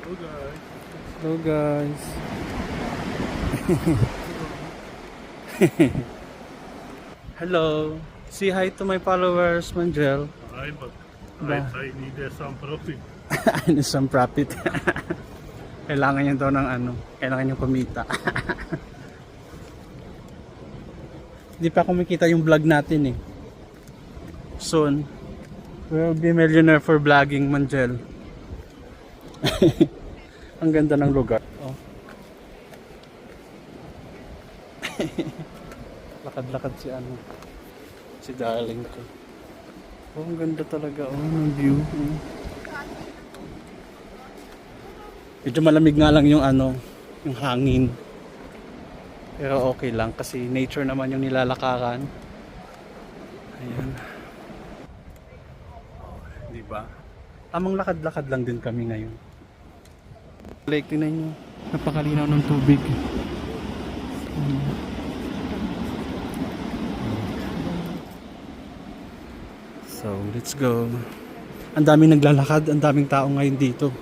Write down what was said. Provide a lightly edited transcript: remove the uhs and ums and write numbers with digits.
Hello guys. Hello. Say hi to my followers, Manjel. Hi, but Ba? I need some profit. Ano some profit? Kailangan niya daw ng ano, kailangan niya kumita. Hindi pa kumikita yung vlog natin eh. Soon, we'll be millionaire for vlogging, Manjel. Ang ganda ng lugar. Oh. Lakad-lakad si ano, si darling ko. Oh, ang ganda talaga. Oh, ng view. Oh. Medyo malamig nga lang yung ano, yung hangin. Pero okay lang kasi nature naman yung nilalakaran. Ayan. Oh, di ba? Tamang lakad-lakad lang din kami ngayon. Lake, tingnan nyo. Napakalinaw ng tubig. So, let's go. Ang daming naglalakad, ang daming tao ngayon dito.